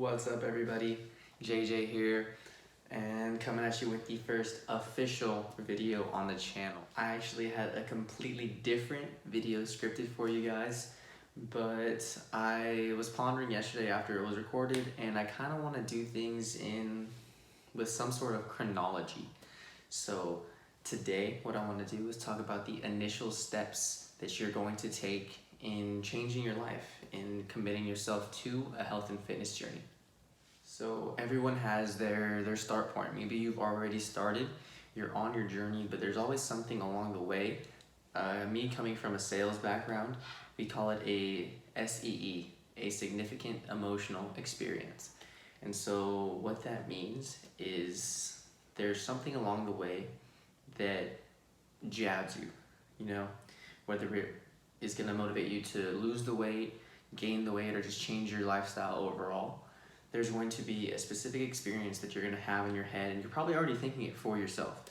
What's up, everybody? JJ here, and coming at you with the first official video on the channel. I actually had a completely different video scripted for you guys, but I was pondering yesterday after it was recorded, and I kind of want to do things with some sort of chronology. So today, what I want to do is talk about the initial steps that you're going to take in changing your life, in committing yourself to a health and fitness journey. So everyone has their start point. Maybe you've already started, you're on your journey, but there's always something along the way. Me coming from a sales background, we call it a SEE, a significant emotional experience. And so what that means is there's something along the way that jabs you, whether it is going to motivate you to lose the weight, gain the weight, or just change your lifestyle overall. There's going to be a specific experience that you're going to have in your head, and you're probably already thinking it for yourself.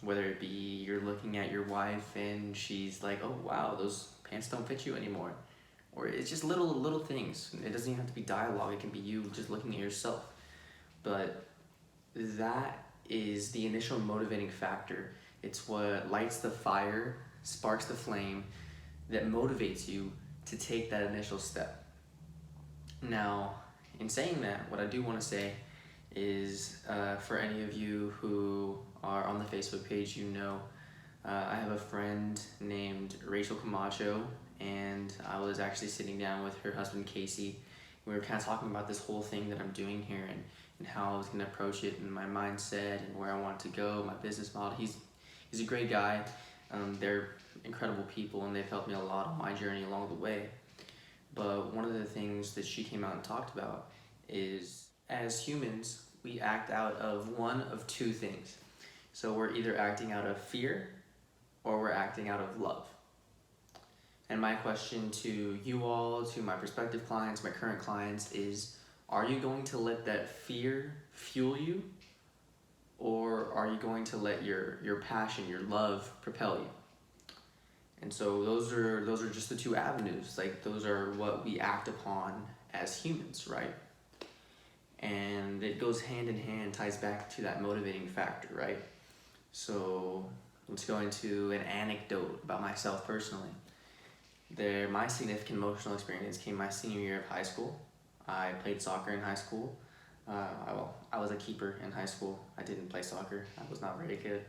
Whether it be you're looking at your wife and she's like, oh wow, those pants don't fit you anymore. Or it's just little things. It doesn't even have to be dialogue, it can be you just looking at yourself. But that is the initial motivating factor. It's what lights the fire, sparks the flame, that motivates you to take that initial step. Now, in saying that, what I do want to say is, for any of you who are on the Facebook page, I have a friend named Rachel Camacho, and I was actually sitting down with her husband Casey. We were kind of talking about this whole thing that I'm doing here and how I was going to approach it, and my mindset and where I want to go, my business model. He's a great guy. They're incredible people, and they've helped me a lot on my journey along the way. But one of the things that she came out and talked about is, as humans, we act out of one of two things. So we're either acting out of fear or we're acting out of love. And my question to you all, to my prospective clients, my current clients is, are you going to let that fear fuel you? Or are you going to let your passion, your love propel you? And so those are just the two avenues. Like, those are what we act upon as humans, right? And it goes hand in hand, ties back to that motivating factor, right? So let's go into an anecdote about myself personally. My significant emotional experience came my senior year of high school. I played soccer in high school. I was a keeper in high school. I didn't play soccer. I was not very good.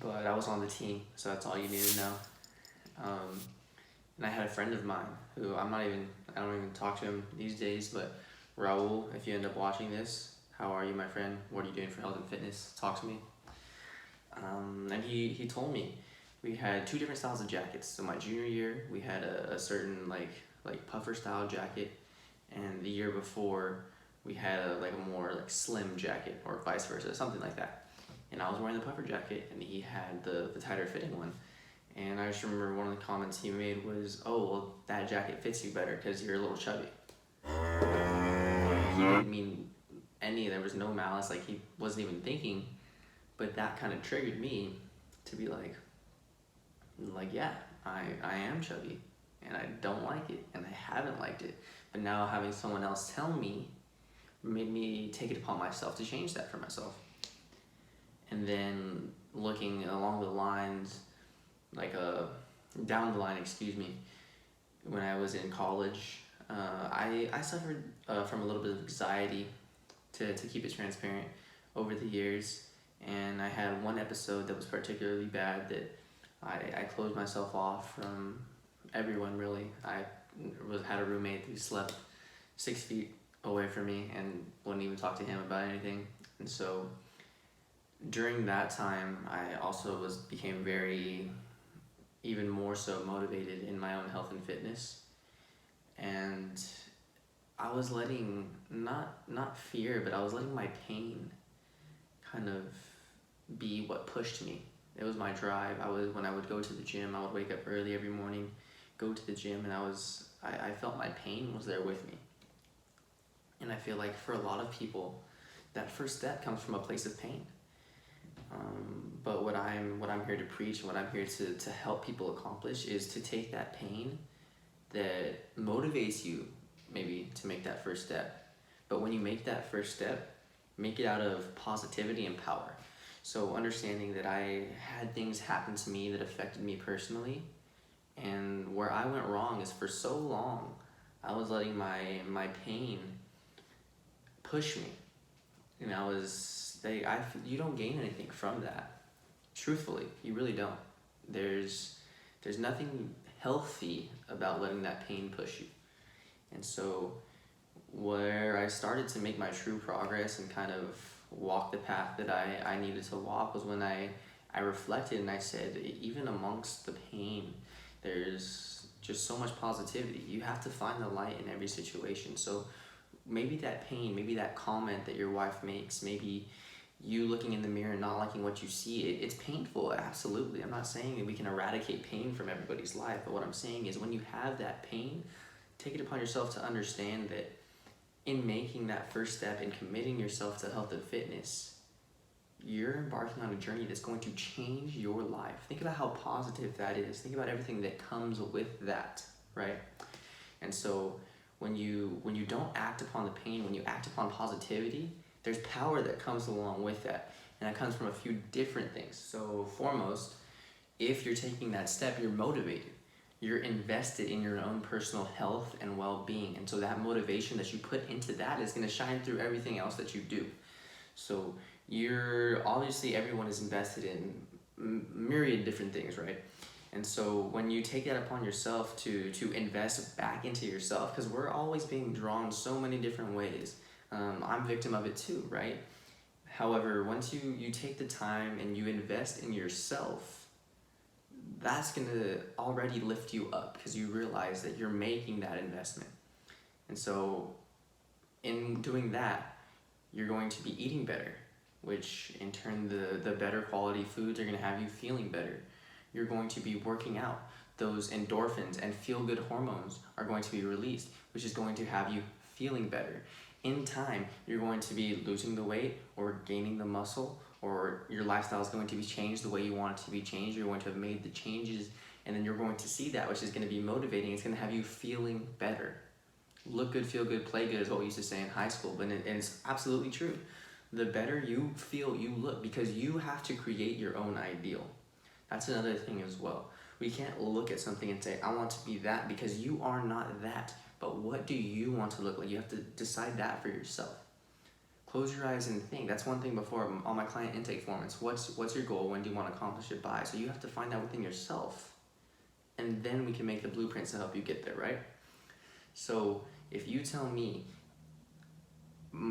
But I was on the team, so that's all you need to know. And I had a friend of mine who I don't even talk to him these days, but Raul, if you end up watching this, how are you, my friend? What are you doing for health and fitness? Talk to me. And he told me we had two different styles of jackets. So my junior year, we had a certain like puffer style jacket, and the year before we had a more slim jacket, or vice versa, something like that. And I was wearing the puffer jacket, and he had the tighter fitting one. And I just remember one of the comments he made was, oh, well, that jacket fits you better because you're a little chubby. He didn't mean there was no malice, he wasn't even thinking, but that kind of triggered me to be like, yeah, I am chubby, and I don't like it, and I haven't liked it. But now having someone else tell me made me take it upon myself to change that for myself. And then looking along the lines, down the line, when I was in college, I suffered from a little bit of anxiety, to keep it transparent, over the years. And I had one episode that was particularly bad that I closed myself off from everyone, really. I had a roommate who slept 6 feet away from me and wouldn't even talk to him about anything. And so during that time, I also became even more so motivated in my own health and fitness. And I was letting, not fear, but I was letting my pain kind of be what pushed me. It was my drive. When I would go to the gym, I would wake up early every morning, go to the gym, and I felt my pain was there with me. And I feel like for a lot of people, that first step comes from a place of pain. But what I'm here to preach, and what I'm here to help people accomplish, is to take that pain that motivates you maybe to make that first step, But when you make that first step, make it out of positivity and power. So understanding that I had things happen to me that affected me personally, and where I went wrong is for so long, I was letting my pain push me. And you don't gain anything from that. Truthfully, you really don't. There's nothing healthy about letting that pain push you. And so where I started to make my true progress and kind of walk the path that I needed to walk was when I reflected and I said, even amongst the pain, there's just so much positivity. You have to find the light in every situation. So maybe that pain, maybe that comment that your wife makes, maybe you looking in the mirror and not liking what you see, it's painful, absolutely. I'm not saying that we can eradicate pain from everybody's life, but what I'm saying is when you have that pain, take it upon yourself to understand that in making that first step and committing yourself to health and fitness, you're embarking on a journey that's going to change your life. Think about how positive that is. Think about everything that comes with that, right? And so when you don't act upon the pain, when you act upon positivity, there's power that comes along with that. And that comes from a few different things. So foremost, if you're taking that step, you're motivated. You're invested in your own personal health and well-being. And so that motivation that you put into that is going to shine through everything else that you do. So obviously everyone is invested in myriad different things, right? And so when you take that upon yourself to invest back into yourself, because we're always being drawn so many different ways. I'm a victim of it too, right? However, once you take the time and you invest in yourself, that's going to already lift you up because you realize that you're making that investment. And so in doing that, you're going to be eating better, which in turn the better quality foods are going to have you feeling better. You're going to be working out. Those endorphins and feel-good hormones are going to be released, which is going to have you feeling better. In time, you're going to be losing the weight or gaining the muscle, or your lifestyle is going to be changed the way you want it to be changed. You're going to have made the changes, and then you're going to see that, which is going to be motivating. It's going to have you feeling better. Look good, feel good, play good is what we used to say in high school, and it's absolutely true. The better you feel, you look, because you have to create your own ideal. That's another thing as well. We can't look at something and say, I want to be that, because you are not that. But what do you want to look like? You have to decide that for yourself. Close your eyes and think. That's one thing before on my client intake forms. What's your goal? When do you want to accomplish it by? So you have to find that within yourself. And then we can make the blueprints to help you get there, right? So if you tell me,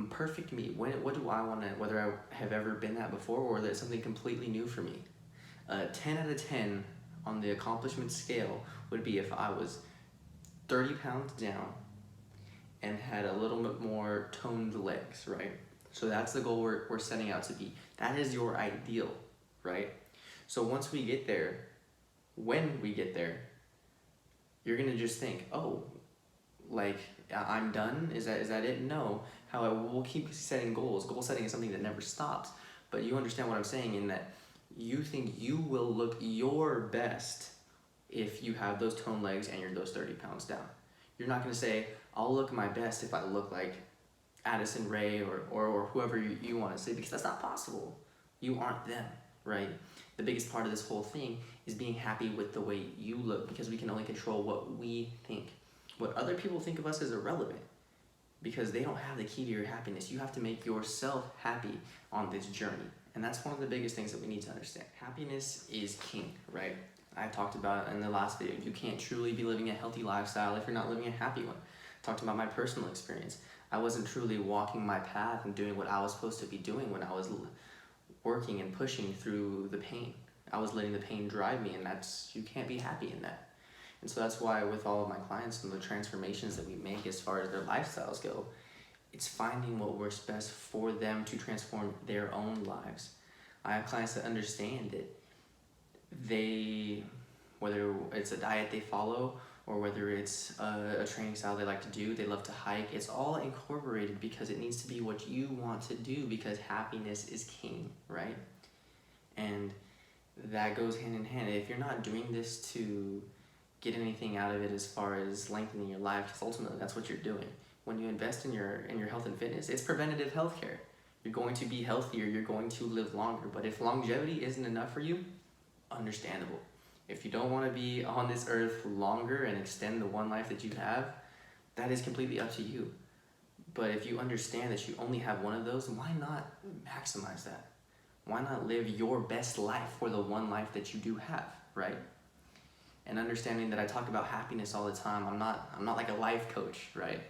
perfect me, what do I want to, whether I have ever been that before or that it's something completely new for me. 10 out of 10 on the accomplishment scale would be if I was 30 pounds down and had a little bit more toned legs, right? So that's the goal we're setting out to be. That is your ideal, right? So once we get there, when we get there, you're gonna just think, oh, like I'm done? Is that it? No. However, we'll keep setting goals. Goal setting is something that never stops. But you understand what I'm saying in that you think you will look your best if you have those toned legs and you're those 30 pounds down. You're not going to say, I'll look my best if I look like Addison Rae or whoever you want to say, because that's not possible. You aren't them, right? The biggest part of this whole thing is being happy with the way you look, because we can only control what we think. What other people think of us is irrelevant, because they don't have the key to your happiness. You have to make yourself happy on this journey. And that's one of the biggest things that we need to understand. Happiness is king, right? I talked about in the last video, you can't truly be living a healthy lifestyle if you're not living a happy one. I talked about my personal experience. I wasn't truly walking my path and doing what I was supposed to be doing when I was working and pushing through the pain. I was letting the pain drive me, and you can't be happy in that. And so that's why with all of my clients and the transformations that we make as far as their lifestyles go, it's finding what works best for them to transform their own lives. I have clients that understand that whether it's a diet they follow or whether it's a training style they like to do, they love to hike, it's all incorporated because it needs to be what you want to do, because happiness is king, right? And that goes hand in hand. If you're not doing this to get anything out of it as far as lengthening your life, because ultimately that's what you're doing. when you invest in your health and fitness, it's preventative health care. You're going to be healthier, you're going to live longer. But if longevity isn't enough for you, understandable. If you don't want to be on this earth longer and extend the one life that you have, that is completely up to you. But if you understand that you only have one of those, why not maximize that? Why not live your best life for the one life that you do have, right? And understanding that I talk about happiness all the time. I'm not like a life coach, right?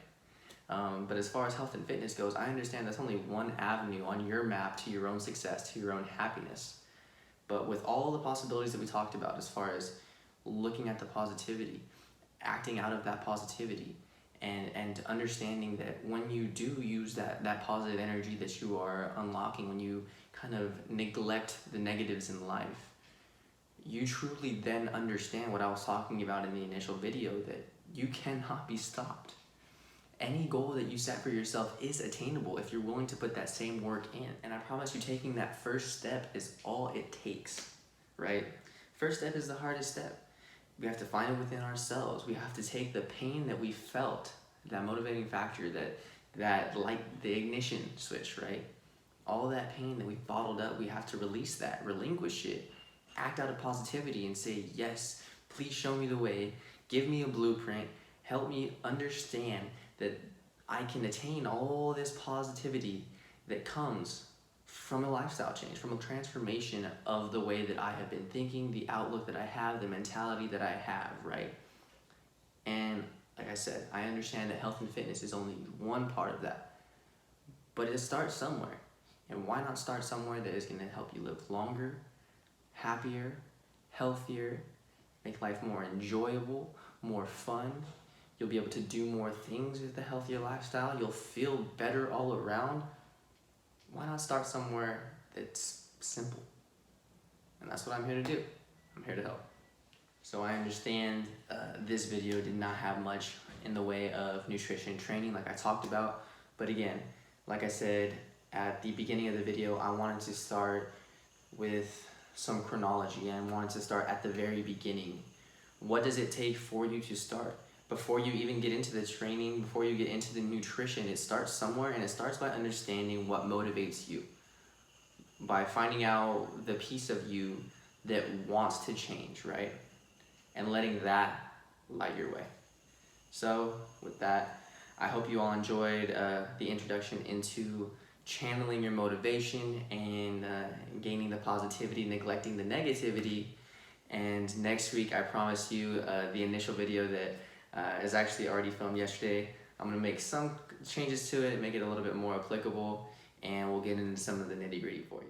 But as far as health and fitness goes, I understand that's only one avenue on your map to your own success, to your own happiness. But with all the possibilities that we talked about, as far as looking at the positivity, acting out of that positivity, and understanding that when you do use that positive energy that you are unlocking, when you kind of neglect the negatives in life, you truly then understand what I was talking about in the initial video, that you cannot be stopped. Any goal that you set for yourself is attainable if you're willing to put that same work in. And I promise you, taking that first step is all it takes, right? First step is the hardest step. We have to find it within ourselves. We have to take the pain that we felt, that motivating factor, that like the ignition switch, right? All that pain that we bottled up, we have to release that, relinquish it, act out of positivity and say, yes, please show me the way, give me a blueprint, help me understand that I can attain all this positivity that comes from a lifestyle change, from a transformation of the way that I have been thinking, the outlook that I have, the mentality that I have, right? And like I said, I understand that health and fitness is only one part of that, but it starts somewhere. And why not start somewhere that is going to help you live longer, happier, healthier, make life more enjoyable, more fun. You'll be able to do more things with a healthier lifestyle. You'll feel better all around. Why not start somewhere that's simple? And that's what I'm here to do. I'm here to help. So I understand this video did not have much in the way of nutrition training like I talked about. But again, like I said at the beginning of the video, I wanted to start with some chronology and wanted to start at the very beginning. What does it take for you to start? Before you even get into the training, before you get into the nutrition, it starts somewhere, and it starts by understanding what motivates you. By finding out the piece of you that wants to change, right? And letting that light your way. So with that, I hope you all enjoyed the introduction into channeling your motivation and gaining the positivity, neglecting the negativity. And next week, I promise you, the initial video that is actually already filmed yesterday, I'm gonna make some changes to it, make it a little bit more applicable, and we'll get into some of the nitty-gritty for you.